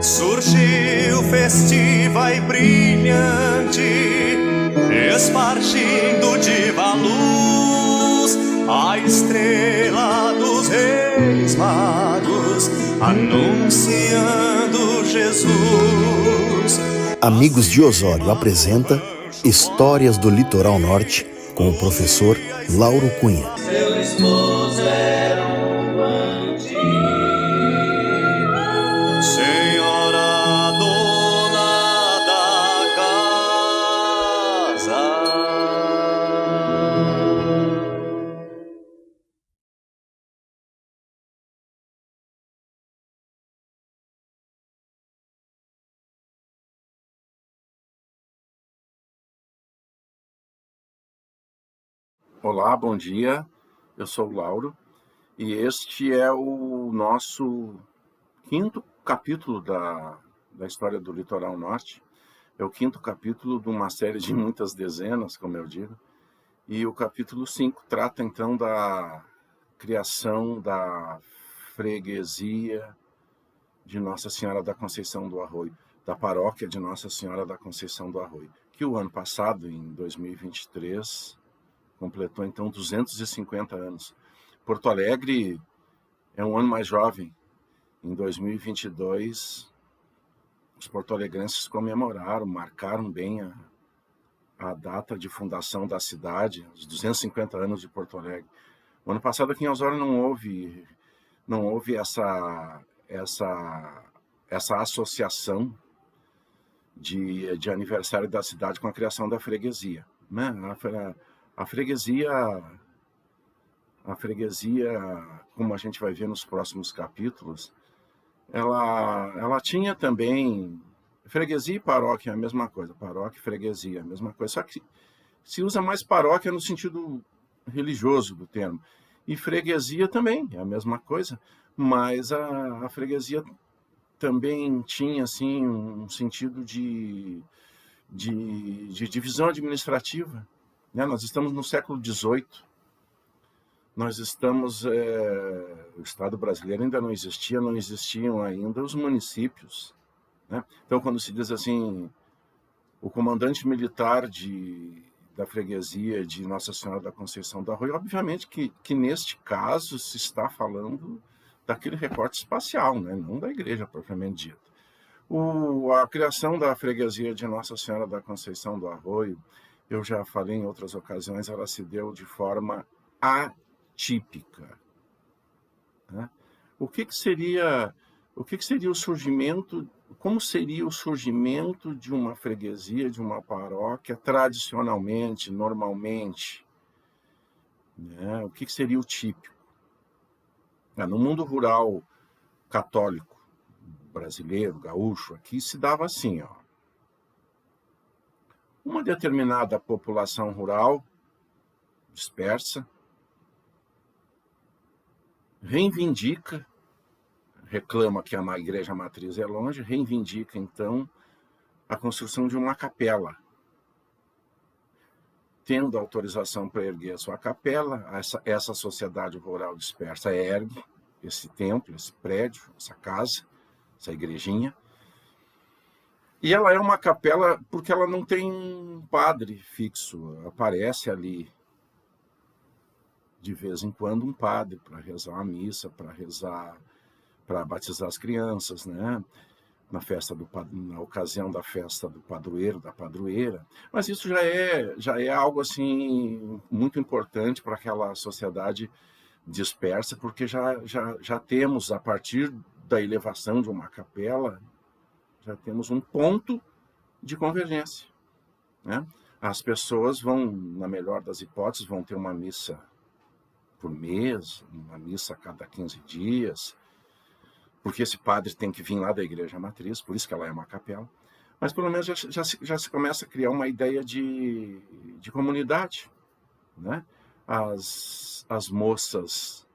Surgiu festiva e brilhante, espargindo diva luz, a estrela dos reis magos, anunciando Jesus. Amigos de Osório apresenta Histórias do Litoral Norte com o professor Lauro Cunha. Seu esposo era um bandido, senhora dona da casa. Olá, bom dia. Eu sou o Lauro e este é o nosso quinto capítulo da história do Litoral Norte. É o quinto capítulo de uma série de muitas dezenas, como eu digo. E o capítulo 5 trata então da criação da freguesia de Nossa Senhora da Conceição do Arroio, da paróquia de Nossa Senhora da Conceição do Arroio, que o ano passado, em 2023, completou então 250 anos. Porto Alegre é um ano mais jovem. Em 2022, os porto-alegrenses comemoraram, marcaram bem a data de fundação da cidade, os 250 anos de Porto Alegre. O ano passado aqui em Osório não houve essa associação de aniversário da cidade com a criação da freguesia, né? A freguesia, como a gente vai ver nos próximos capítulos, ela tinha também freguesia e paróquia, é a mesma coisa, paróquia e freguesia, a mesma coisa, só que se usa mais paróquia no sentido religioso do termo, e freguesia também, é a mesma coisa, mas a freguesia também tinha assim um sentido de divisão administrativa, né? Nós estamos no século XVIII, nós estamos, o Estado brasileiro ainda não existiam ainda os municípios, né? Então, quando se diz assim, o comandante militar da freguesia de Nossa Senhora da Conceição do Arroio, obviamente que neste caso se está falando daquele recorte espacial, né? Não da igreja propriamente dita. A criação da freguesia de Nossa Senhora da Conceição do Arroio, eu já falei em outras ocasiões, ela se deu de forma atípica, né? O que seria o surgimento, como seria o surgimento de uma freguesia, de uma paróquia, tradicionalmente, normalmente, né? O que seria o típico? No mundo rural católico brasileiro, gaúcho, aqui se dava assim, ó. Uma determinada população rural dispersa reivindica, reclama que a igreja matriz é longe, reivindica então a construção de uma capela. Tendo autorização para erguer a sua capela, essa sociedade rural dispersa ergue esse templo, esse prédio, essa casa, essa igrejinha. E ela é uma capela porque ela não tem um padre fixo. Aparece ali, de vez em quando, um padre para rezar uma missa, para batizar as crianças, né? Na ocasião da festa do padroeiro, da padroeira. Mas isso já é algo assim muito importante para aquela sociedade dispersa, porque já temos, a partir da elevação de uma capela, já temos um ponto de convergência, né? As pessoas vão, na melhor das hipóteses, vão ter uma missa por mês, uma missa a cada 15 dias, porque esse padre tem que vir lá da igreja matriz, por isso que ela é uma capela. Mas pelo menos já se começa a criar uma ideia de comunidade, né? As moças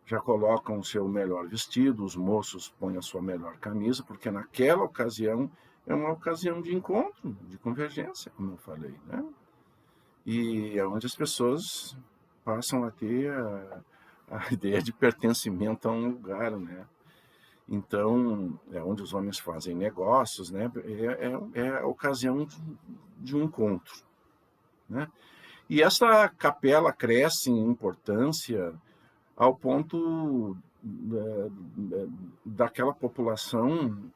já colocam o seu melhor vestido, os moços põem a sua melhor camisa, porque naquela ocasião é uma ocasião de encontro, de convergência, como eu falei, né? E é onde as pessoas passam a ter a ideia de pertencimento a um lugar, né? Então, é onde os homens fazem negócios, né? É a ocasião de um encontro, né? E essa capela cresce em importância ao ponto daquela população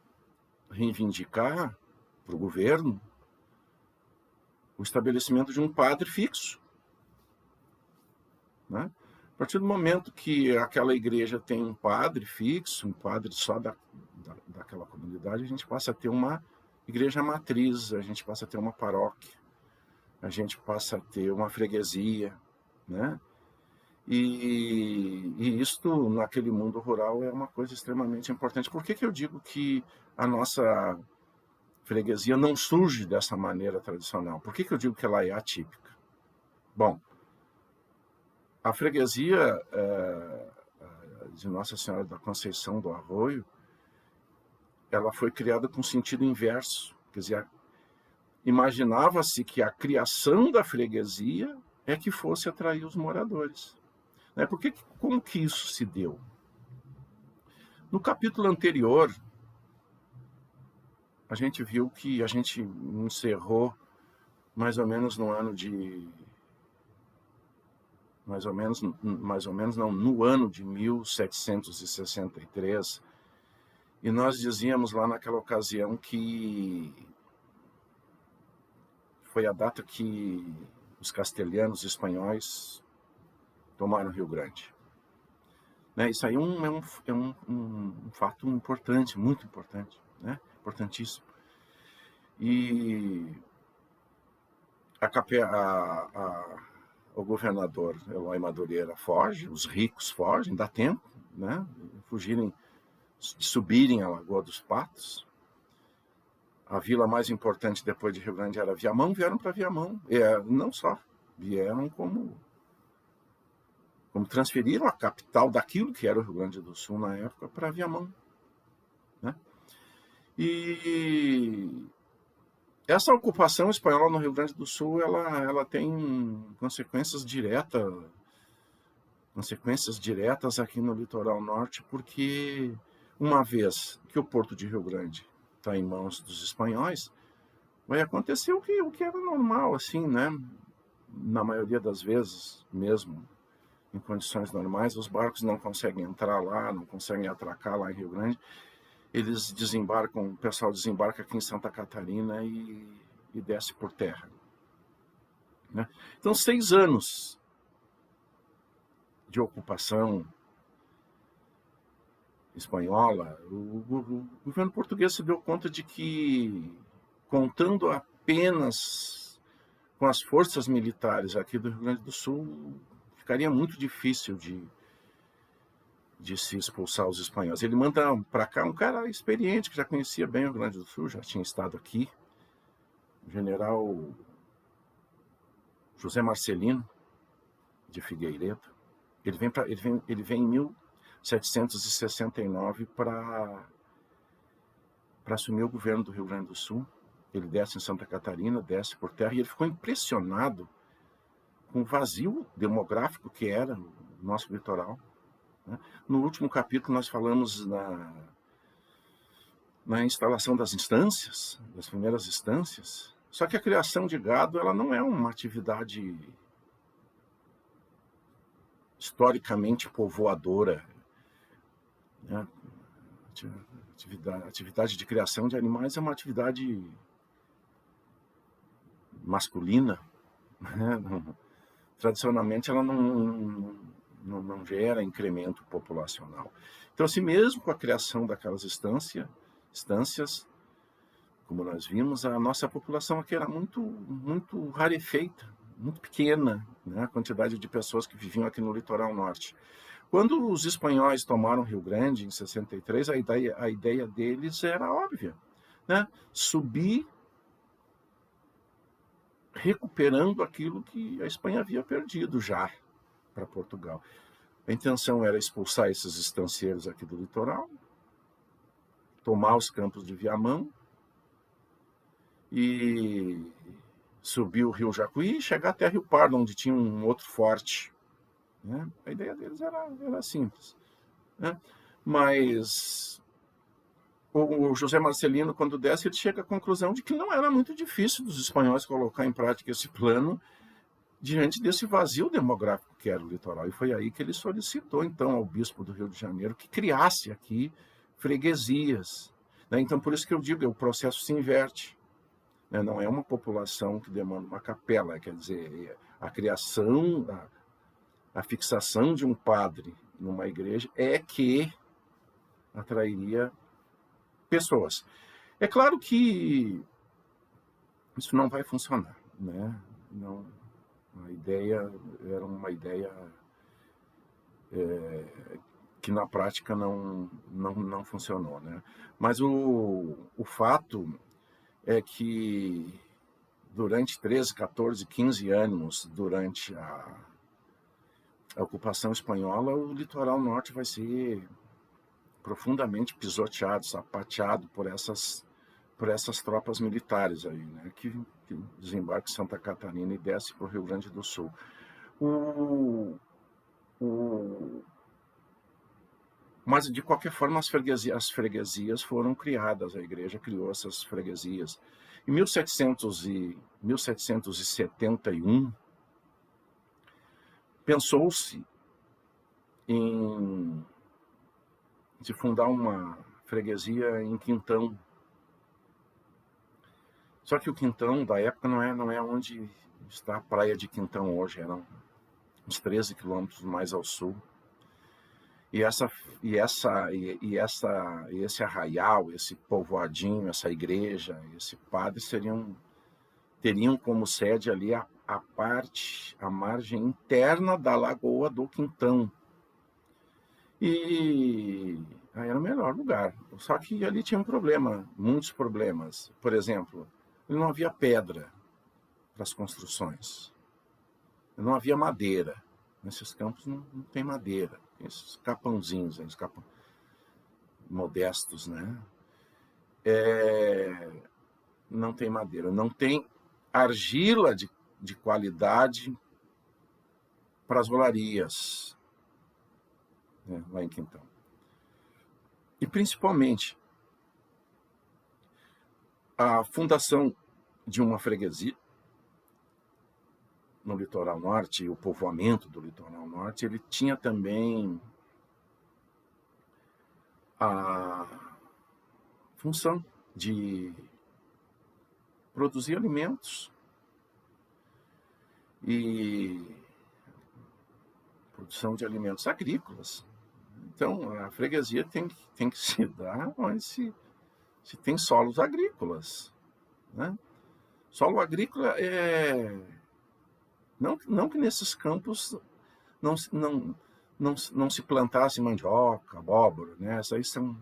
reivindicar para o governo o estabelecimento de um padre fixo, né? A partir do momento que aquela igreja tem um padre fixo, um padre só daquela comunidade, a gente passa a ter uma igreja matriz, a gente passa a ter uma paróquia, a gente passa a ter uma freguesia, né? E isto, naquele mundo rural, é uma coisa extremamente importante. Por que eu digo que a nossa freguesia não surge dessa maneira tradicional? Por que eu digo que ela é atípica? Bom, a freguesia de Nossa Senhora da Conceição do Arroio, ela foi criada com sentido inverso. Quer dizer, imaginava-se que a criação da freguesia é que fosse atrair os moradores. Como que isso se deu? No capítulo anterior, a gente viu que a gente encerrou mais ou menos no ano de... mais ou menos não, no ano de 1763, e nós dizíamos lá naquela ocasião que foi a data que os castelhanos espanhóis tomaram Rio Grande. Né? Isso aí é um fato importante, muito importante, né? Importantíssimo. E o governador Eloy Madureira foge, os ricos fogem, dá tempo, né? Fugirem, subirem a Lagoa dos Patos. A vila mais importante depois de Rio Grande era Viamão, vieram para Viamão. Não só, vieram como transferiram a capital daquilo que era o Rio Grande do Sul na época para Viamão, né? E essa ocupação espanhola no Rio Grande do Sul, ela tem consequências diretas aqui no litoral norte, porque uma vez que o Porto de Rio Grande está em mãos dos espanhóis, vai acontecer o que era normal, assim, né? Na maioria das vezes, mesmo em condições normais, os barcos não conseguem entrar lá, não conseguem atracar lá em Rio Grande, eles desembarcam, o pessoal desembarca aqui em Santa Catarina e desce por terra, né? Então, 6 anos de ocupação espanhola, o governo português se deu conta de que, contando apenas com as forças militares aqui do Rio Grande do Sul, ficaria muito difícil de se expulsar os espanhóis. Ele manda para cá um cara experiente, que já conhecia bem o Rio Grande do Sul, já tinha estado aqui, o general José Marcelino de Figueiredo. Ele vem em 1769 para assumir o governo do Rio Grande do Sul. Ele desce em Santa Catarina, desce por terra, e ele ficou impressionado com o vazio demográfico que era o nosso litoral, né? No último capítulo nós falamos na instalação das instâncias, das primeiras instâncias. Só que a criação de gado, ela não é uma atividade historicamente povoadora, né? Atividade de criação de animais é uma atividade masculina, né? Tradicionalmente ela não gera incremento populacional. Então, assim, mesmo com a criação daquelas instâncias, como nós vimos, a nossa população aqui era muito, muito rarefeita, muito pequena, né? A quantidade de pessoas que viviam aqui no litoral norte. Quando os espanhóis tomaram Rio Grande, em 63, a ideia deles era óbvia, né? Subir recuperando aquilo que a Espanha havia perdido já para Portugal. A intenção era expulsar esses estancieiros aqui do litoral, tomar os campos de Viamão e subir o rio Jacuí e chegar até Rio Pardo, onde tinha um outro forte, né? A ideia deles era simples, né? Mas o José Marcelino, quando desce, ele chega à conclusão de que não era muito difícil dos espanhóis colocar em prática esse plano diante desse vazio demográfico que era o litoral. E foi aí que ele solicitou, então, ao bispo do Rio de Janeiro que criasse aqui freguesias, né? Então, por isso que eu digo, o processo se inverte, né? Não é uma população que demanda uma capela, quer dizer, a criação, a fixação de um padre numa igreja é que atrairia pessoas. É claro que isso não vai funcionar, né? Não, a ideia era uma ideia que na prática não funcionou, né? Mas o fato é que durante 13, 14, 15 anos, durante a ocupação espanhola, o litoral norte vai ser profundamente pisoteado, sapateado por essas tropas militares aí, né, que desembarca em Santa Catarina e desce para o Rio Grande do Sul. Mas, de qualquer forma, as freguesias foram criadas, a igreja criou essas freguesias. Em 1771, pensou-se em se fundar uma freguesia em Quintão. Só que o Quintão da época não é onde está a praia de Quintão hoje, eram uns 13 quilômetros mais ao sul. E esse arraial, esse povoadinho, essa igreja, esse padre teriam como sede ali a margem interna da Lagoa do Quintão. E aí era o melhor lugar. Só que ali tinha um problema, muitos problemas. Por exemplo, não havia pedra para as construções. Não havia madeira. Nesses campos não tem madeira. Tem esses capãozinhos, esses capão modestos, né? Não tem madeira. Não tem argila de qualidade para as rolarias, né, lá em Quintão. E, principalmente, a fundação de uma freguesia no litoral norte, o povoamento do litoral norte, ele tinha também a função de produzir alimentos e produção de alimentos agrícolas. Então, a freguesia tem que se dar onde se tem solos agrícolas, né? Solo agrícola é... Não que nesses campos não se plantasse mandioca, abóbora, né? Essas aí são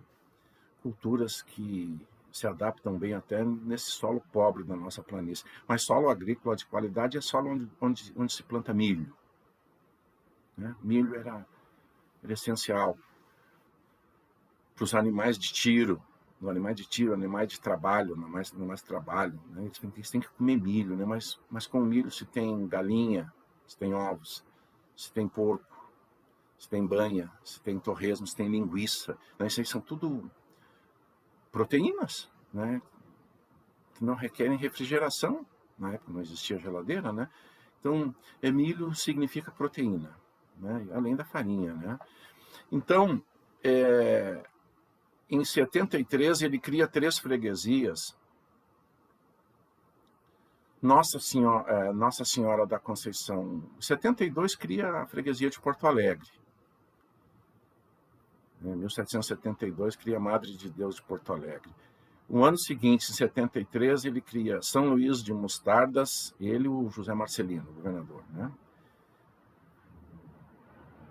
culturas que se adaptam bem até nesse solo pobre da nossa planície. Mas solo agrícola de qualidade é solo onde se planta milho, né? Milho era essencial para os animais de tiro, animais de trabalho, animais de trabalho, né? Eles têm que comer milho, né? Mas com milho se tem galinha, se tem ovos, se tem porco, se tem banha, se tem torresmo, se tem linguiça, né? Isso aí são tudo proteínas, né? Que não requerem refrigeração. Na época não existia geladeira, né? Então, milho significa proteína, né? Além da farinha, né? Então, em 73, ele cria 3 freguesias. Nossa Senhora da Conceição. Em 72, cria a freguesia de Porto Alegre. Em 1772, cria a Madre de Deus de Porto Alegre. No ano seguinte, em 73, ele cria São Luís de Mostardas, ele e o José Marcelino, governador, né?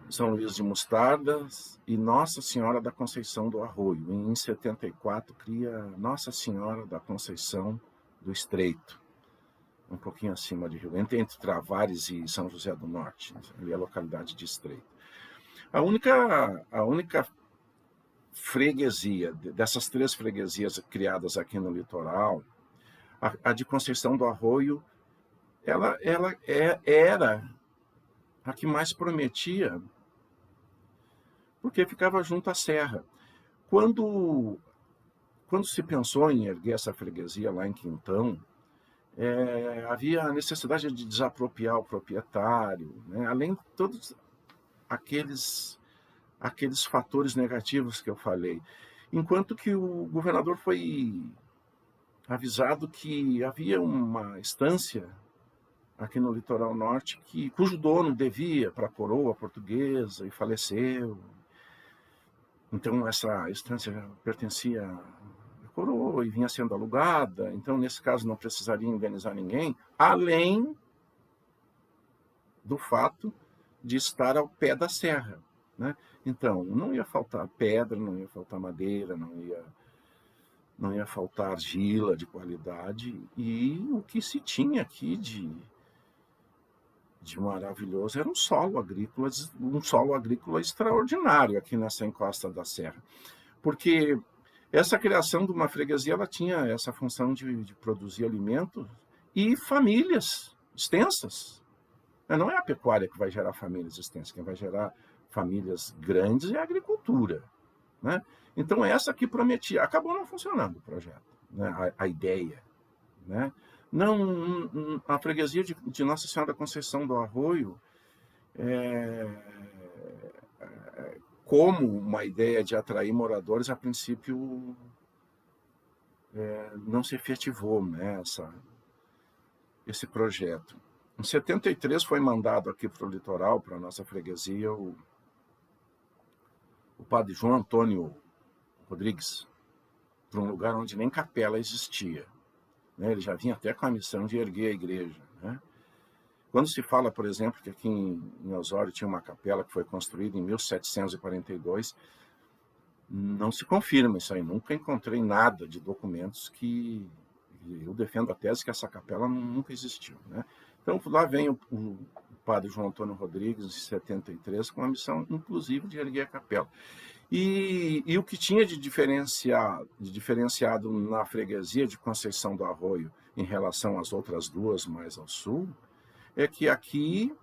São Luís de Mostardas e Nossa Senhora da Conceição do Arroio. Em 74, cria Nossa Senhora da Conceição do Estreito, um pouquinho acima de Rio, entre Travares e São José do Norte, ali é a localidade de Estreito. A única freguesia, dessas 3 freguesias criadas aqui no litoral, a de Conceição do Arroio, ela era a que mais prometia, porque ficava junto à serra. Quando se pensou em erguer essa freguesia lá em Quintão, havia a necessidade de desapropriar o proprietário, né? Além de todos aqueles fatores negativos que eu falei. Enquanto que o governador foi avisado que havia uma estância aqui no litoral norte cujo dono devia para a coroa portuguesa e faleceu. Então essa estância pertencia à coroa e vinha sendo alugada. Então, nesse caso, não precisaria indenizar ninguém, além do fato de estar ao pé da serra, né? Então, não ia faltar pedra, não ia faltar madeira, não ia faltar argila de qualidade. E o que se tinha aqui de maravilhoso era um solo agrícola extraordinário aqui nessa encosta da serra. Porque essa criação de uma freguesia, ela tinha essa função de produzir alimentos e famílias extensas. Não é a pecuária que vai gerar famílias extensas, quem vai gerar famílias grandes é a agricultura, né? Então, essa que prometia, acabou não funcionando o projeto, né? A ideia, né? Não, a freguesia de Nossa Senhora da Conceição do Arroio, como uma ideia de atrair moradores, a princípio não se efetivou, né, esse projeto. Em 73 foi mandado aqui para o litoral, para a nossa freguesia, o padre João Antônio Rodrigues, para um lugar onde nem capela existia, né? Ele já vinha até com a missão de erguer a igreja, né? Quando se fala, por exemplo, que aqui em Osório tinha uma capela que foi construída em 1742, não se confirma isso aí. Nunca encontrei nada de documentos que eu defendo a tese que essa capela nunca existiu, né? Então, lá vem o padre João Antônio Rodrigues, em 73, com a missão, inclusive, de erguer a capela. E o que tinha de diferenciado na freguesia de Conceição do Arroio em relação às outras duas mais ao sul, é que aqui,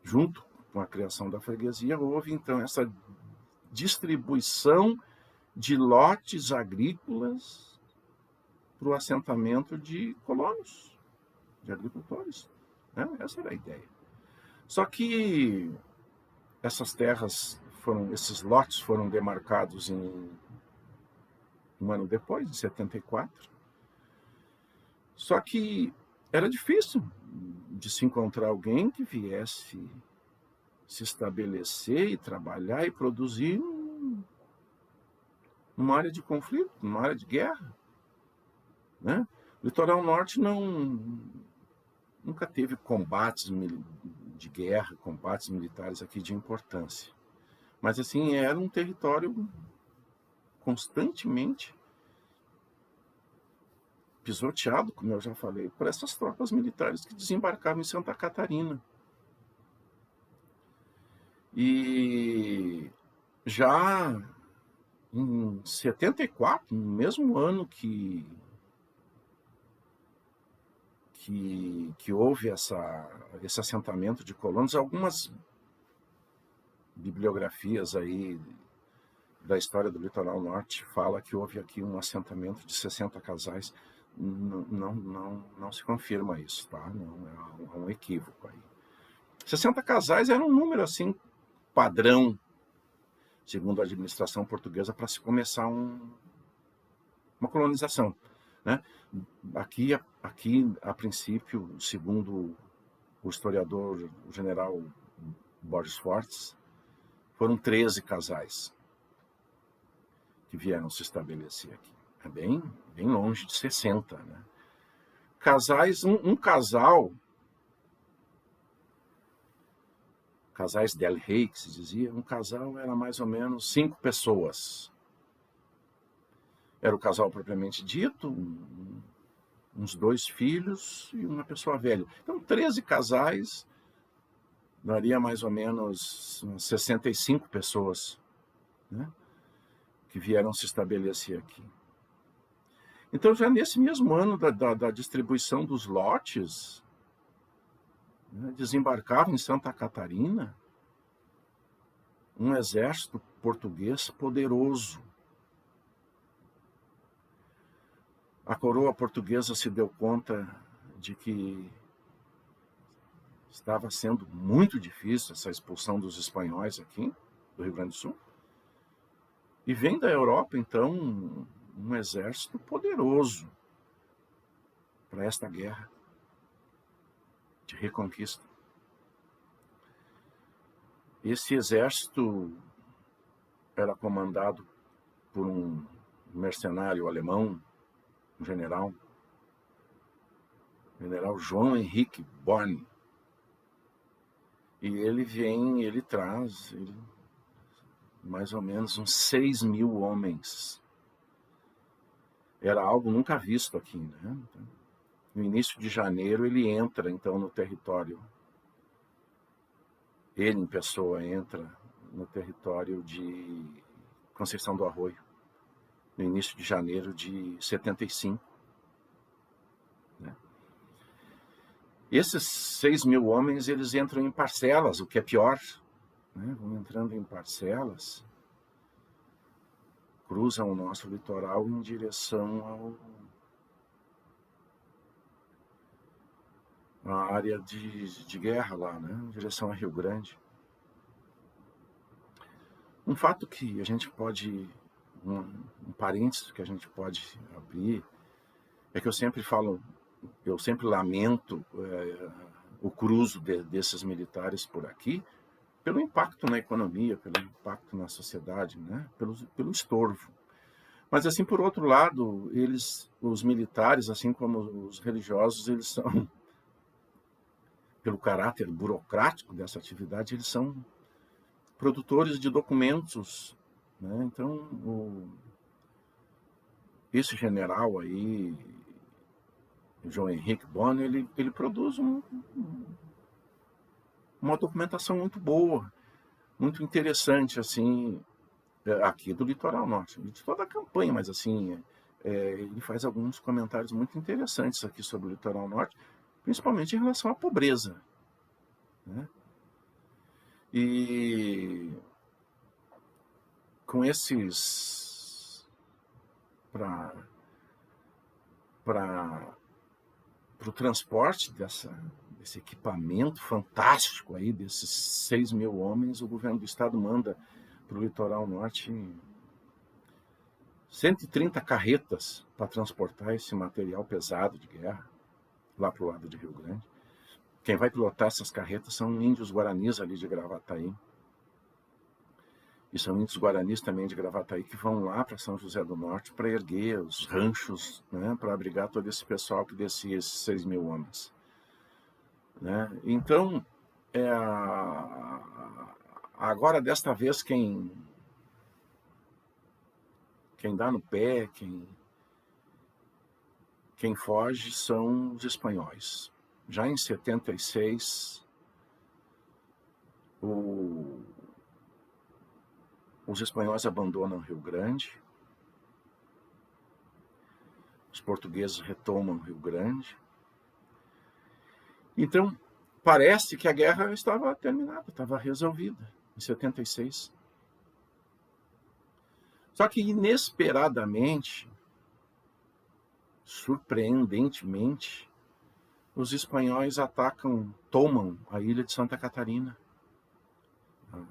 junto com a criação da freguesia, houve, então, essa distribuição de lotes agrícolas para o assentamento de colonos, de agricultores, né? Essa era a ideia. Só que essas terras esses lotes foram demarcados um ano depois, em 74. Só que era difícil de se encontrar alguém que viesse se estabelecer e trabalhar e produzir numa área de conflito, numa área de guerra, né? O litoral norte nunca teve combates de guerra, combates militares aqui de importância. Mas, assim, era um território constantemente pisoteado, como eu já falei, por essas tropas militares que desembarcavam em Santa Catarina. E já em 74, no mesmo ano que houve esse assentamento de colonos, algumas bibliografias aí da história do litoral norte fala que houve aqui um assentamento de 60 casais. Não se confirma isso, tá? Não, é um equívoco aí. 60 casais era um número assim padrão, segundo a administração portuguesa, para se começar uma colonização, né? Aqui, a princípio, segundo o historiador, o general Borges Fortes, foram 13 casais que vieram se estabelecer aqui. É bem longe de 60, né? Casais, casais del rei, que se dizia, um casal era mais ou menos 5 pessoas. Era o casal propriamente dito, uns 2 filhos e uma pessoa velha. Então, 13 casais daria mais ou menos 65 pessoas, né, que vieram se estabelecer aqui. Então, já nesse mesmo ano da distribuição dos lotes, né, desembarcava em Santa Catarina um exército português poderoso. A coroa portuguesa se deu conta de que estava sendo muito difícil essa expulsão dos espanhóis aqui, do Rio Grande do Sul. E vem da Europa, então, um exército poderoso para esta guerra de reconquista. Esse exército era comandado por um mercenário alemão, um general João Henrique Born. E ele traz mais ou menos uns 6.000 homens. Era algo nunca visto aqui, né? No início de janeiro ele entra, então, no território. Ele, em pessoa, entra no território de Conceição do Arroio, no início de janeiro de 75. Né? Esses 6.000 homens, eles entram em parcelas, o que é pior, né? Vão entrando em parcelas, cruzam o nosso litoral em direção à área de guerra lá, né? Em direção a Rio Grande. Um fato que a gente pode, um parênteses que a gente pode abrir, é que eu sempre lamento o cruzo desses militares por aqui, pelo impacto na economia, pelo impacto na sociedade, né? pelo estorvo. Mas, assim, por outro lado, os militares, assim como os religiosos, eles são, pelo caráter burocrático dessa atividade, eles são produtores de documentos, né? Então, esse general aí, João Henrique Bonner, ele produz uma documentação muito boa, muito interessante, assim, aqui do Litoral Norte, de toda a campanha, mas assim, ele faz alguns comentários muito interessantes aqui sobre o Litoral Norte, principalmente em relação à pobreza, né? E com esses, para o transporte desse equipamento fantástico aí, desses 6.000 homens, o governo do estado manda para o Litoral Norte 130 carretas para transportar esse material pesado de guerra lá para o lado de Rio Grande. Quem vai pilotar essas carretas são índios guaranis ali de Gravataí. E são índios guaranis também de Gravataí que vão lá para São José do Norte para erguer os ranchos, né, para abrigar todo esse pessoal que descia esses 6.000 homens. Né? Então, agora desta vez quem dá no pé, quem foge são os espanhóis. Já em 76, os espanhóis abandonam Rio Grande, os portugueses retomam Rio Grande. Então, parece que a guerra estava terminada, estava resolvida, em 76. Só que, inesperadamente, surpreendentemente, os espanhóis tomam a ilha de Santa Catarina, a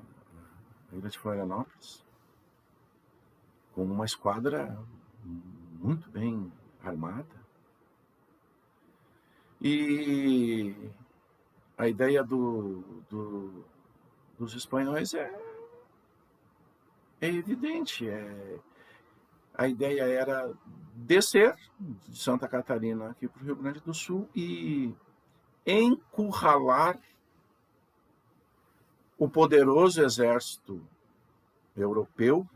ilha de Florianópolis, com uma esquadra muito bem armada. E a ideia dos espanhóis é evidente. A ideia era descer de Santa Catarina aqui para o Rio Grande do Sul e encurralar o poderoso exército europeu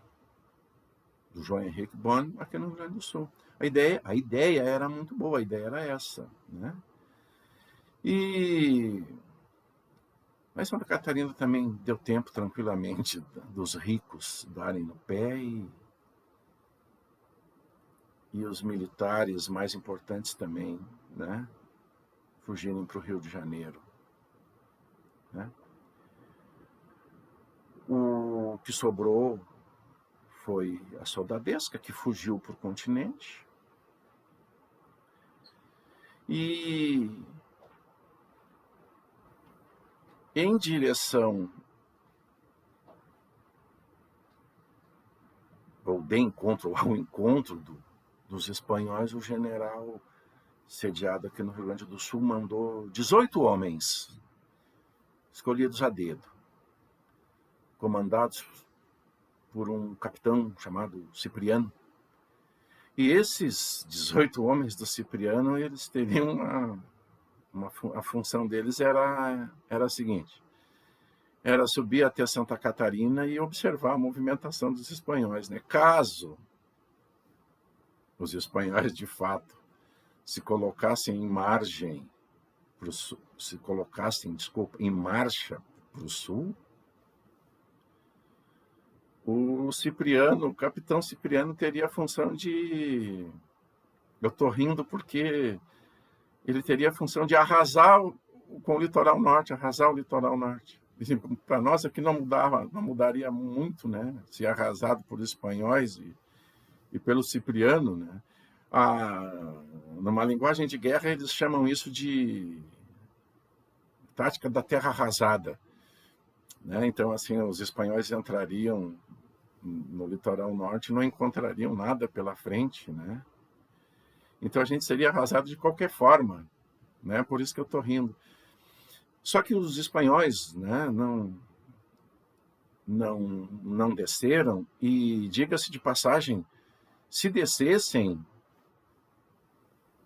do João Henrique Bonner aqui no Rio Grande do Sul. A ideia era muito boa, a ideia era essa, né? Mas Santa Catarina também deu tempo tranquilamente dos ricos darem no pé e os militares mais importantes também, né, fugirem para o Rio de Janeiro. O que sobrou foi a soldadesca, que fugiu para o continente. E em direção, ou de encontro, ao encontro dos espanhóis, o general sediado aqui no Rio Grande do Sul mandou 18 homens, escolhidos a dedo, comandados por um capitão chamado Cipriano. E esses 18 homens do Cipriano, eles teriam a função deles era a seguinte: era subir até Santa Catarina e observar a movimentação dos espanhóis, né? Caso os espanhóis, de fato, se colocassem em margem pro sul, em marcha para o sul, o capitão Cipriano teria a função de... Eu estou rindo porque ele teria a função de arrasar com o litoral norte, arrasar o litoral norte. Para nós aqui não mudaria muito, né? Se arrasado por espanhóis e pelo Cipriano, né? Numa linguagem de guerra, eles chamam isso de tática da terra arrasada, né? Então, assim, os espanhóis entrariam no litoral norte e não encontrariam nada pela frente, né? Então a gente seria arrasado de qualquer forma, né? Por isso que eu estou rindo. Só que os espanhóis, né, não desceram, e diga-se de passagem, se descessem,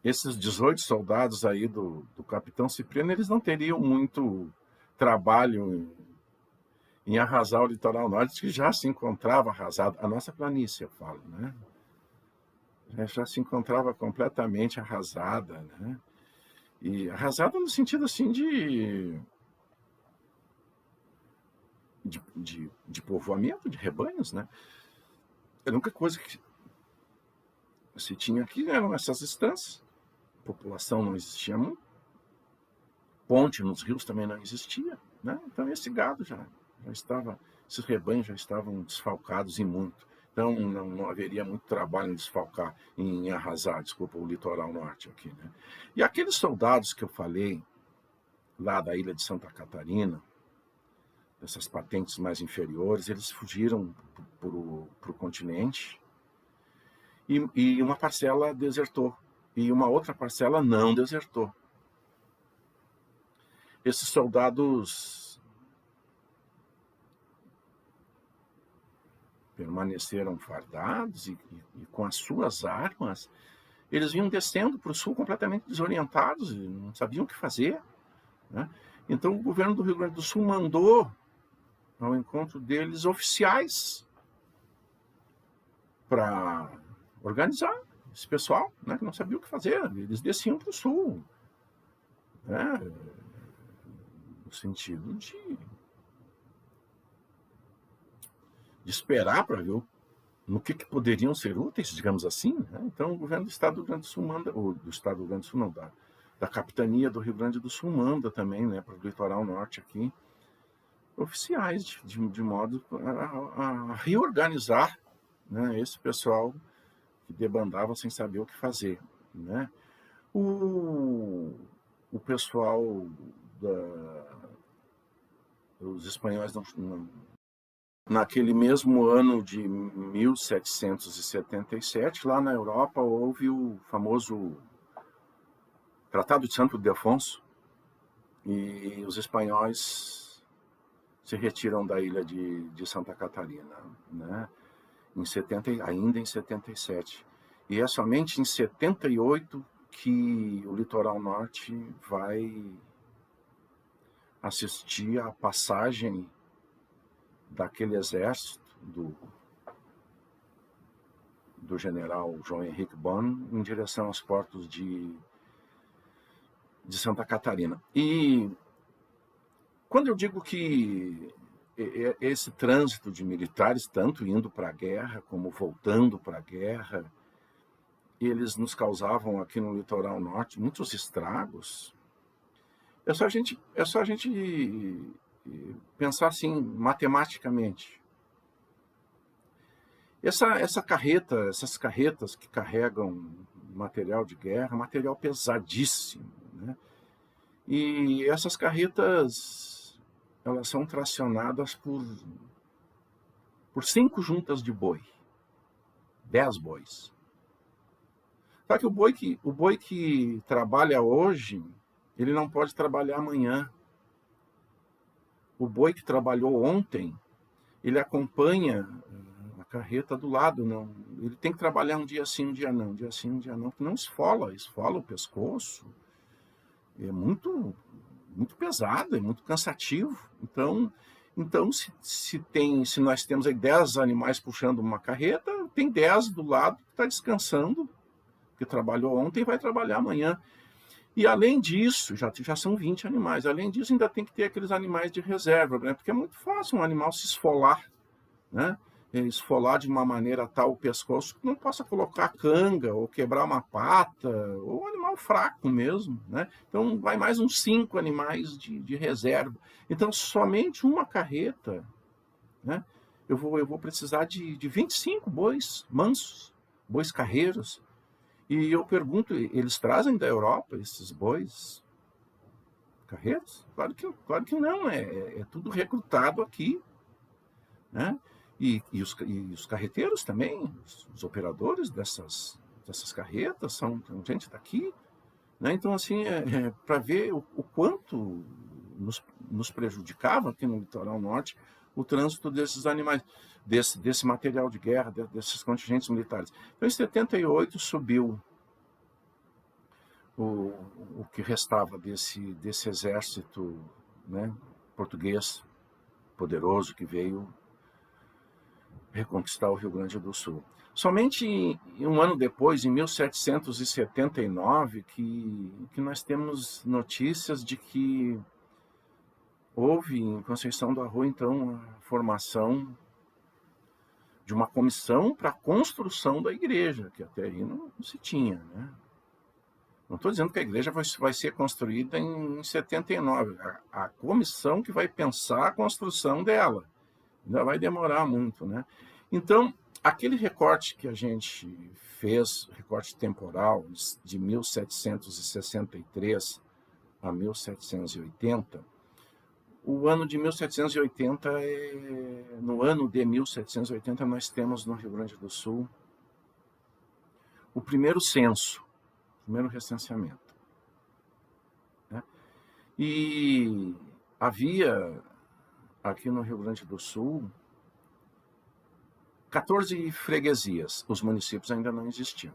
esses 18 soldados aí do capitão Cipriano, eles não teriam muito trabalho em arrasar o litoral norte, que já se encontrava arrasado. A nossa planície, eu falo, né? Já se encontrava completamente arrasada, né? E arrasada no sentido assim de povoamento, de rebanhos, né? A única coisa que se tinha aqui eram essas estâncias. A população não existia muito. Ponte nos rios também não existia, né? Então esse gado já estava, esses rebanhos já estavam desfalcados e muito. Então não haveria muito trabalho em desfalcar, em arrasar, desculpa, o litoral norte aqui, né? E aqueles soldados que eu falei, lá da ilha de Santa Catarina, essas patentes mais inferiores, eles fugiram para o continente, e uma parcela desertou, e uma outra parcela não desertou. Esses soldados permaneceram fardados e com as suas armas, eles vinham descendo para o sul completamente desorientados, e não sabiam o que fazer, né? Então o governo do Rio Grande do Sul mandou ao encontro deles oficiais para organizar esse pessoal, né, que não sabia o que fazer. Eles desciam para o sul, né, no sentido de esperar para ver no que poderiam ser úteis, digamos assim, né? Então o governo do Estado do Rio Grande do Sul manda, ou do Estado do Rio Grande do Sul não, da capitania do Rio Grande do Sul manda também, né, para o litoral norte aqui, oficiais de modo a reorganizar, né, esse pessoal que debandava sem saber o que fazer, né? O pessoal os espanhóis naquele mesmo ano de 1777, lá na Europa, houve o famoso Tratado de Santo Ildefonso, e os espanhóis se retiram da ilha de Santa Catarina, né? Ainda em 77. E é somente em 78 que o litoral norte vai assistir à passagem daquele exército do general João Henrique Bonne em direção aos portos de Santa Catarina. E quando eu digo que esse trânsito de militares, tanto indo para a guerra como voltando para a guerra, eles nos causavam aqui no litoral norte muitos estragos, é só a gente pensar assim, matematicamente. Essas carretas que carregam material de guerra, material pesadíssimo, né? E essas carretas, elas são tracionadas por 5 juntas de boi, 10 bois. Só que o boi que trabalha hoje, ele não pode trabalhar amanhã. O boi que trabalhou ontem, ele acompanha a carreta do lado, não. Ele tem que trabalhar um dia sim, um dia não, um dia sim, um dia não, porque não esfola o pescoço. É muito pesado, é muito cansativo. Então se nós temos aí 10 animais puxando uma carreta, tem 10 do lado que está descansando, que trabalhou ontem e vai trabalhar amanhã. E além disso, já são 20 animais. Além disso, ainda tem que ter aqueles animais de reserva, né? Porque é muito fácil um animal se esfolar, né? Esfolar de uma maneira tal o pescoço que não possa colocar canga ou quebrar uma pata, ou um animal fraco mesmo, né? Então vai mais uns 5 animais de reserva. Então somente uma carreta, né? Eu vou precisar de 25 bois mansos, bois carreiros. E eu pergunto, eles trazem da Europa esses bois carreiros? Claro que não, é tudo recrutado aqui, né? E os carreteiros também, os operadores dessas carretas, são gente daqui, né? Então, assim, para ver o quanto nos prejudicava aqui no litoral norte o trânsito desses animais, desse material de guerra, desses contingentes militares. Então, em 78 subiu o que restava desse exército, né, português poderoso que veio reconquistar o Rio Grande do Sul. Somente um ano depois, em 1779, que nós temos notícias de que houve em Conceição do Arroio, então, a formação de uma comissão para a construção da igreja, que até aí não se tinha, né? Não estou dizendo que a igreja vai ser construída em 79. A comissão que vai pensar a construção dela. Ainda vai demorar muito, né? Então, aquele recorte que a gente fez, recorte temporal, de 1763 a 1780, o ano de 1780, no ano de 1780, nós temos no Rio Grande do Sul o primeiro censo, o primeiro recenseamento, né? E havia aqui no Rio Grande do Sul 14 freguesias, os municípios ainda não existiam.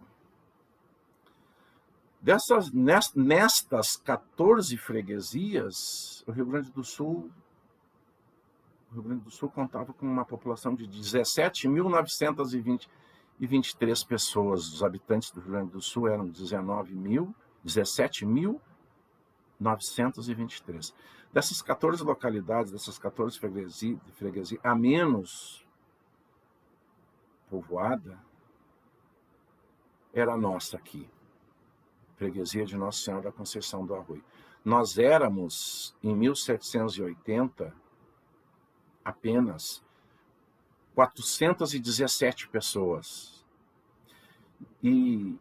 Nestas 14 freguesias, o Rio Grande do Sul contava com uma população de 17.923 pessoas. Os habitantes do Rio Grande do Sul eram 17.923. Dessas 14 localidades, dessas 14 freguesias, a menos povoada era a nossa aqui, freguesia de Nossa Senhora da Conceição do Arroio. Nós éramos, em 1780, apenas 417 pessoas. E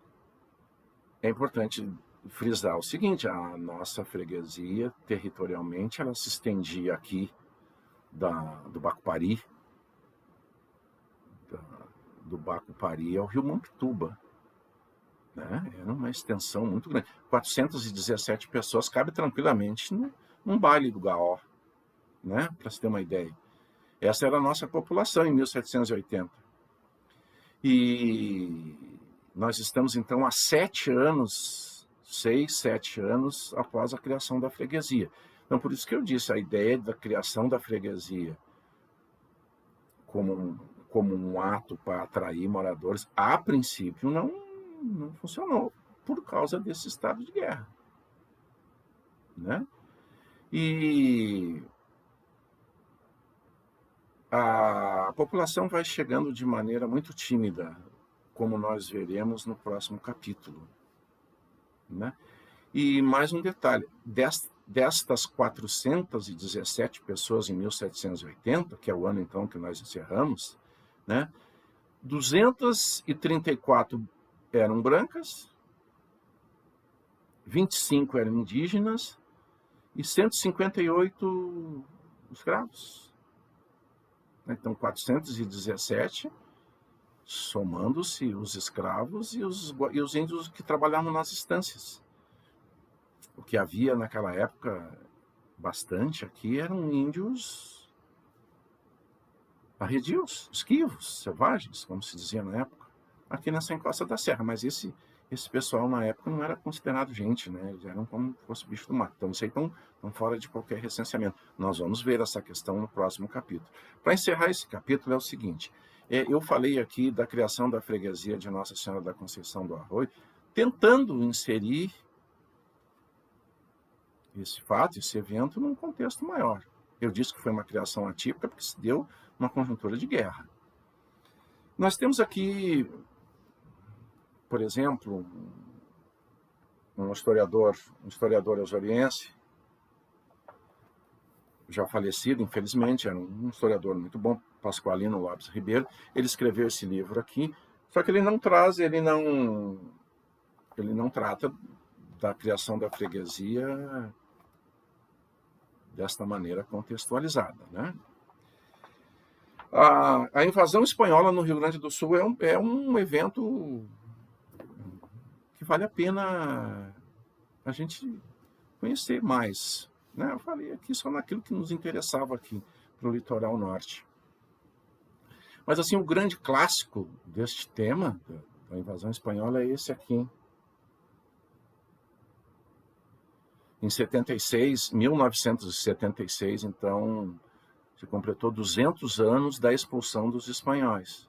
é importante frisar o seguinte: a nossa freguesia, territorialmente, ela se estendia aqui do Bacupari, do Bacupari ao Rio Mampituba, né? Era uma extensão muito grande. 417 pessoas cabe tranquilamente num baile do Gaó, né? Para se ter uma ideia. Essa era a nossa população em 1780. E nós estamos, então, há 6, 7 anos após a criação da freguesia. Então, por isso que eu disse, a ideia da criação da freguesia como um ato para atrair moradores, a princípio não funcionou, por causa desse estado de guerra, né? E a população vai chegando de maneira muito tímida, como nós veremos no próximo capítulo, né? E mais um detalhe, destas 417 pessoas em 1780, que é o ano então que nós encerramos, né, 234 eram brancas, 25 eram indígenas e 158 escravos. Então, 417, somando-se os escravos e os índios que trabalhavam nas estâncias. O que havia naquela época bastante aqui eram índios arredios, esquivos, selvagens, como se dizia na época, aqui nessa encosta da serra. Mas esse pessoal na época não era considerado gente, né? Eles eram como se fosse bicho do mato. Então isso aí estão fora de qualquer recenseamento. Nós vamos ver essa questão no próximo capítulo. Para encerrar esse capítulo é o seguinte: eu falei aqui da criação da freguesia de Nossa Senhora da Conceição do Arroio, tentando inserir esse fato, esse evento, num contexto maior. Eu disse que foi uma criação atípica porque se deu uma conjuntura de guerra. Nós temos aqui, por exemplo, um historiador osoriense, já falecido, infelizmente, era um historiador muito bom, Pasqualino Lopes Ribeiro. Ele escreveu esse livro aqui, só que ele não trata da criação da freguesia desta maneira contextualizada, né? A invasão espanhola no Rio Grande do Sul é um evento que vale a pena a gente conhecer mais, né? Eu falei aqui só naquilo que nos interessava aqui para o litoral norte. Mas assim, o grande clássico deste tema da invasão espanhola é esse aqui. Em 1976, então, se completou 200 anos da expulsão dos espanhóis.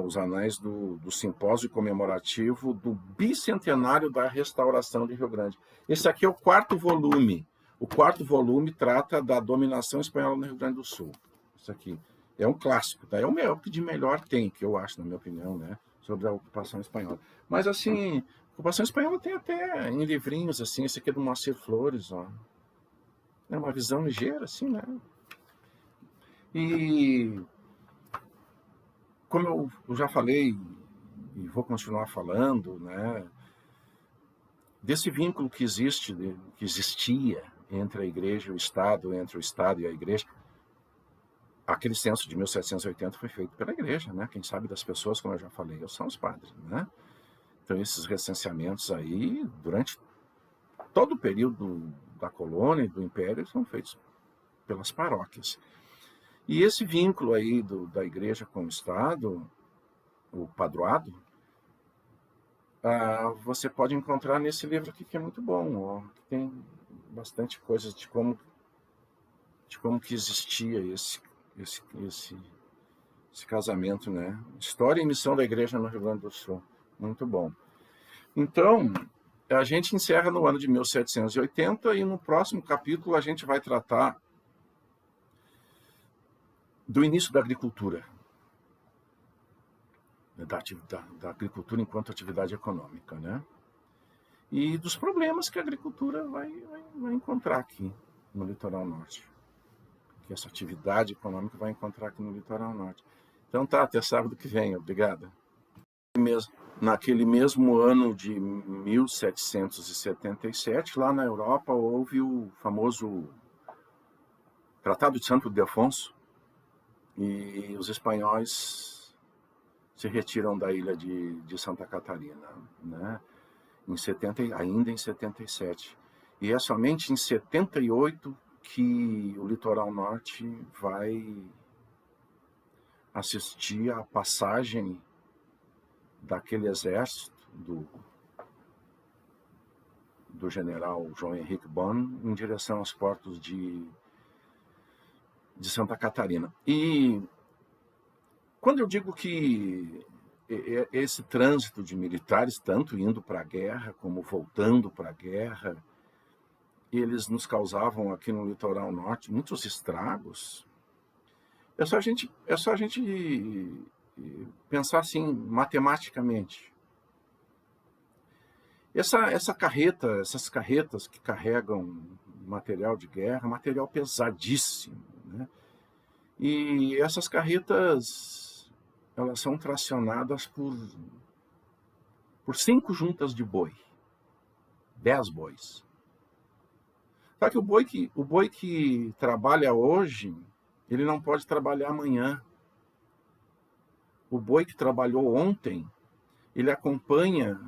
Os anais do simpósio comemorativo do bicentenário da restauração de Rio Grande. Esse aqui é o quarto volume. O quarto volume trata da dominação espanhola no Rio Grande do Sul. Isso aqui é um clássico, tá? É o que de melhor tem, que eu acho, na minha opinião, né, sobre a ocupação espanhola. Mas, assim, a ocupação espanhola tem até em livrinhos, assim, esse aqui é do Moacir Flores, ó. É uma visão ligeira, assim, né? E, como eu já falei, e vou continuar falando, né, desse vínculo que existia entre a igreja e o Estado, entre o Estado e a igreja. Aquele censo de 1780 foi feito pela igreja, né? Quem sabe das pessoas, como eu já falei, são os padres, né? Então, esses recenseamentos aí, durante todo o período da colônia e do império, são feitos pelas paróquias. E esse vínculo aí da igreja com o Estado, o padroado, você pode encontrar nesse livro aqui, que é muito bom, ó, que tem bastante coisa de como que existia esse casamento, né? História e missão da igreja no Rio Grande do Sul. Muito bom. Então, a gente encerra no ano de 1780 e no próximo capítulo a gente vai tratar do início da agricultura. Da agricultura enquanto atividade econômica, né? E dos problemas que a agricultura vai encontrar aqui no litoral norte. Que essa atividade econômica vai encontrar aqui no litoral norte. Então tá, até sábado que vem. Obrigado. Naquele mesmo ano de 1777, lá na Europa, houve o famoso Tratado de Santo Ildefonso, e os espanhóis se retiram da ilha de Santa Catarina, né? Ainda em 77. E é somente em 78 que o litoral norte vai assistir à passagem daquele exército do general João Henrique Bonne em direção aos portos de Santa Catarina. E quando eu digo que esse trânsito de militares, tanto indo para a guerra como voltando para a guerra, eles nos causavam aqui no litoral norte muitos estragos. É só a gente pensar assim, matematicamente. Essas carretas que carregam material de guerra, material pesadíssimo, né? E essas carretas, elas são tracionadas por 5 juntas de boi, 10 bois. Só que o boi que trabalha hoje, ele não pode trabalhar amanhã. O boi que trabalhou ontem, ele acompanha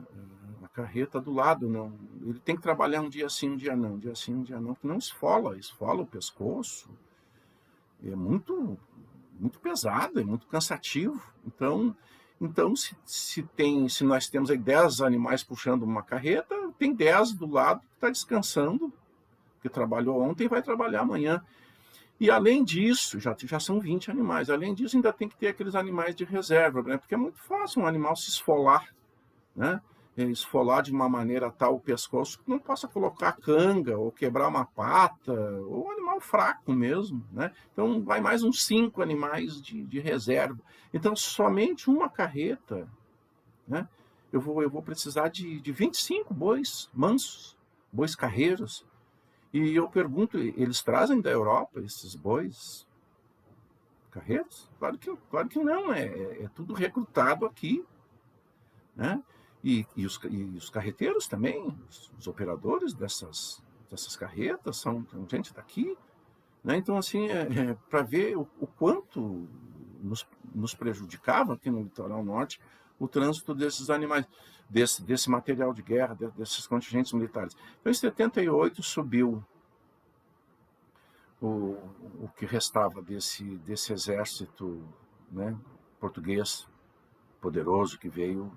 a carreta do lado, não. Ele tem que trabalhar um dia sim, um dia não, um dia sim, um dia não, porque não esfola o pescoço. É muito pesado, é muito cansativo. Então se nós temos aí 10 animais puxando uma carreta, tem 10 do lado que está descansando, que trabalhou ontem e vai trabalhar amanhã. E além disso, já são 20 animais. Além disso, ainda tem que ter aqueles animais de reserva, né? Porque é muito fácil um animal se esfolar, né? Esfolar de uma maneira tal o pescoço que não possa colocar canga ou quebrar uma pata, ou um animal fraco mesmo, né? Então vai mais uns 5 animais de reserva. Então somente uma carreta, né? Eu vou precisar de 25 bois mansos, bois carreiros. E eu pergunto, eles trazem da Europa esses bois carreiros? Claro que não, é tudo recrutado aqui, né? E os carreteiros também, os operadores dessas carretas, são gente daqui, né? Então, assim, para ver o quanto nos prejudicava aqui no litoral norte o trânsito desses animais, desse material de guerra, desses contingentes militares. Então, em 78 subiu o que restava desse exército, né, português poderoso que veio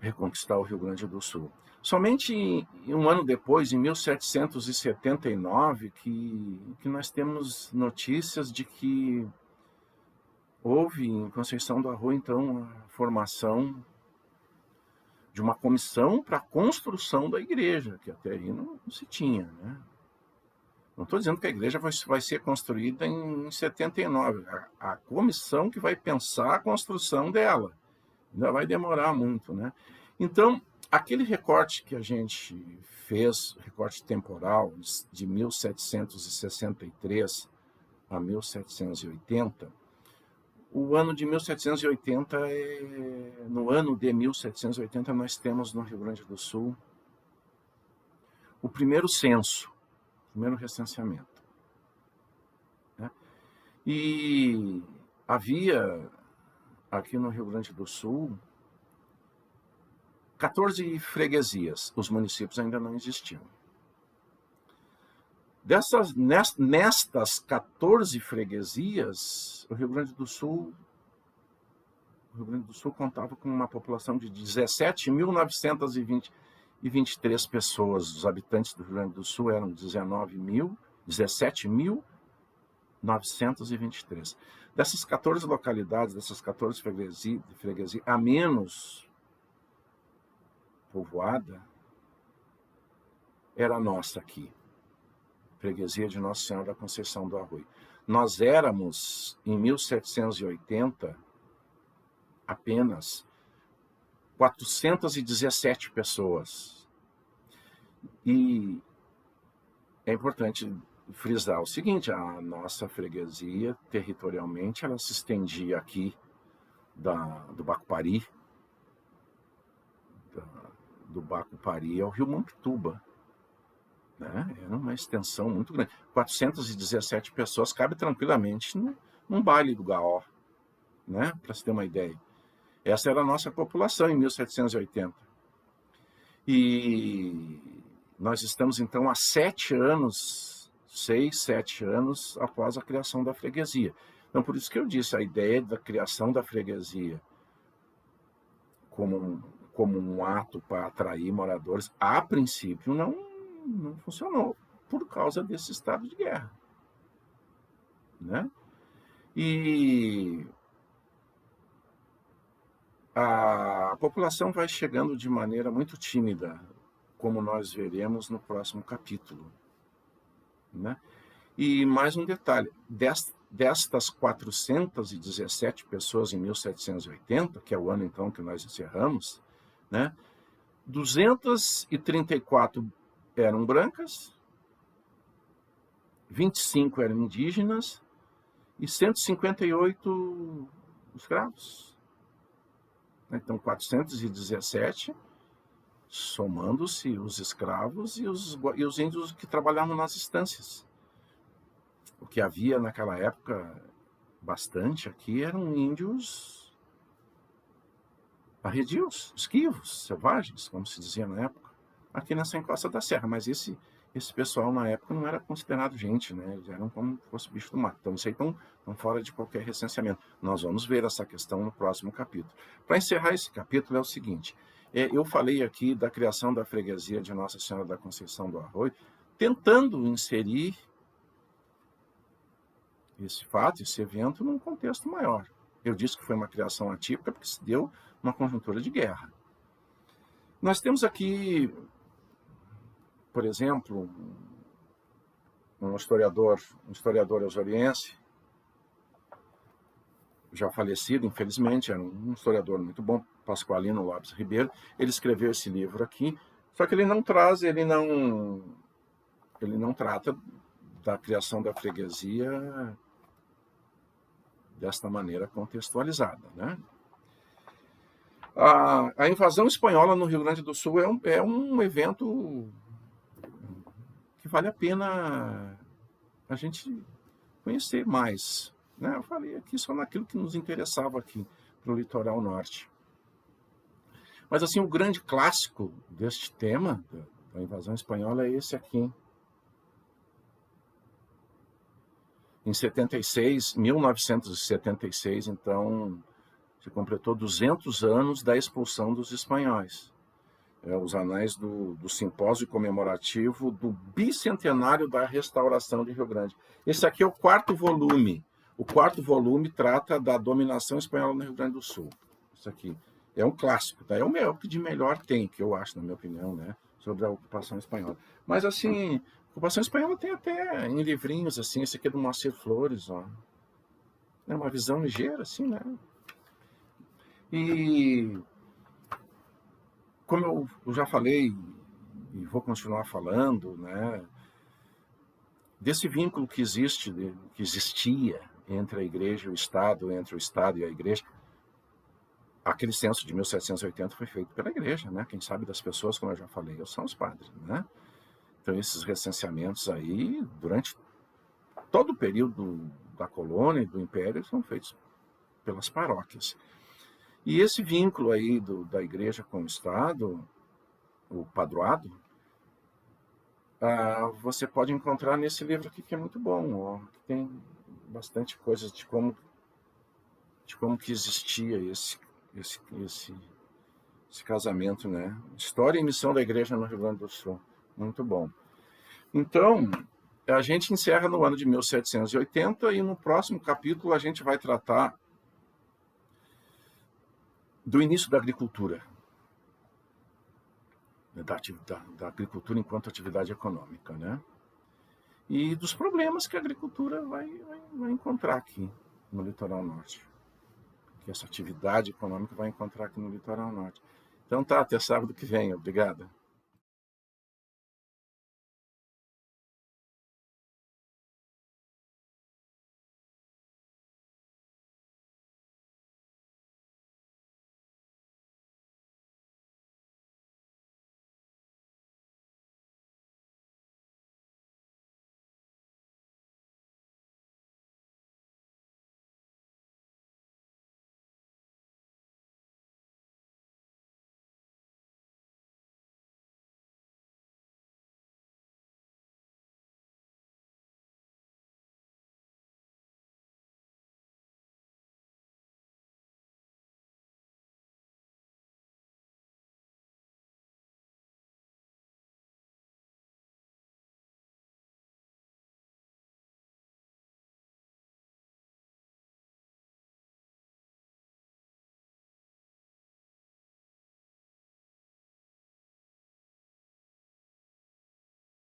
reconquistar o Rio Grande do Sul. Somente um ano depois, em 1779, que nós temos notícias de que houve em Conceição do Arroio, então, a formação de uma comissão para a construção da igreja, que até aí não se tinha, né? Não estou dizendo que a igreja vai ser construída em 79. A comissão que vai pensar a construção dela. Ainda vai demorar muito, né? Então, aquele recorte que a gente fez, recorte temporal, de 1763 a 1780, o ano de 1780, no ano de 1780, nós temos no Rio Grande do Sul o primeiro censo, o primeiro recenseamento, né? E havia aqui no Rio Grande do Sul 14 freguesias, os municípios ainda não existiam. Nestas 14 freguesias, o Rio Grande do Sul contava com uma população de 17.923 pessoas. Os habitantes do Rio Grande do Sul eram 17.923. Dessas 14 localidades, dessas 14 freguesias, a menos povoada era a nossa aqui, freguesia de Nossa Senhora da Conceição do Arroio. Nós éramos, em 1780, apenas 417 pessoas. E é importante frisar o seguinte: a nossa freguesia, territorialmente, ela se estendia aqui do Bacupari, do Bacupari ao Rio Mampituba, né? Era uma extensão muito grande. 417 pessoas cabe tranquilamente num baile do Gaó, né? Para se ter uma ideia. Essa era a nossa população em 1780. E nós estamos, então, há 7 anos, 6, 7 anos após a criação da freguesia. Então, por isso que eu disse, a ideia da criação da freguesia como um ato para atrair moradores, a princípio não funcionou por causa desse estado de guerra, né? E a população vai chegando de maneira muito tímida, como nós veremos no próximo capítulo, né? E mais um detalhe, destas 417 pessoas em 1780, que é o ano então que nós encerramos, né? 234 eram brancas 25 eram indígenas e 158 escravos. Então, 417, somando-se os escravos e os índios que trabalhavam nas estâncias. O que havia naquela época bastante aqui eram índios arredios, esquivos, selvagens, como se dizia na época, aqui nessa encosta da serra. Mas esse pessoal na época não era considerado gente, né? Eles eram como se fosse bicho do mato. Então isso aí estão fora de qualquer recenseamento. Nós vamos ver essa questão no próximo capítulo. Para encerrar esse capítulo é o seguinte: eu falei aqui da criação da freguesia de Nossa Senhora da Conceição do Arroio, tentando inserir esse fato, esse evento, num contexto maior. Eu disse que foi uma criação atípica porque se deu uma conjuntura de guerra. Nós temos aqui, por exemplo, um historiador osoriense, já falecido, infelizmente, era um historiador muito bom, Pasqualino Lopes Ribeiro. Ele escreveu esse livro aqui, só que ele não trata da criação da freguesia desta maneira contextualizada, né? A invasão espanhola no Rio Grande do Sul é um evento que vale a pena a gente conhecer mais, né? Eu falei aqui só naquilo que nos interessava aqui para o litoral norte. Mas assim, o grande clássico deste tema da invasão espanhola é esse aqui. Em 1976, então, se completou 200 anos da expulsão dos espanhóis. Os anais do simpósio comemorativo do bicentenário da restauração de Rio Grande. Esse aqui é o 4º volume. O 4º volume trata da dominação espanhola no Rio Grande do Sul. Isso aqui é um clássico, tá? É o que de melhor tem, que eu acho, na minha opinião, né, sobre a ocupação espanhola. Mas assim, a ocupação espanhola tem até em livrinhos, assim, esse aqui é do Moacir Flores, ó. É uma visão ligeira, assim, né? E como eu já falei, e vou continuar falando, né, desse vínculo que existia entre a igreja e o Estado, entre o Estado e a igreja. Aquele censo de 1780 foi feito pela igreja, né? Quem sabe das pessoas, como eu já falei, são os padres, né? Então esses recenseamentos aí, durante todo o período da colônia e do império, são feitos pelas paróquias. E esse vínculo aí da igreja com o Estado, o padroado, você pode encontrar nesse livro aqui, que é muito bom, ó, que tem bastante coisas de como que existia esse casamento, né? História e missão da igreja no Rio Grande do Sul. Muito bom. Então, a gente encerra no ano de 1780 e no próximo capítulo a gente vai tratar do início da agricultura. Da agricultura enquanto atividade econômica, né? E dos problemas que a agricultura vai encontrar aqui no litoral norte. Que essa atividade econômica vai encontrar aqui no litoral norte. Então tá, até sábado que vem. Obrigado.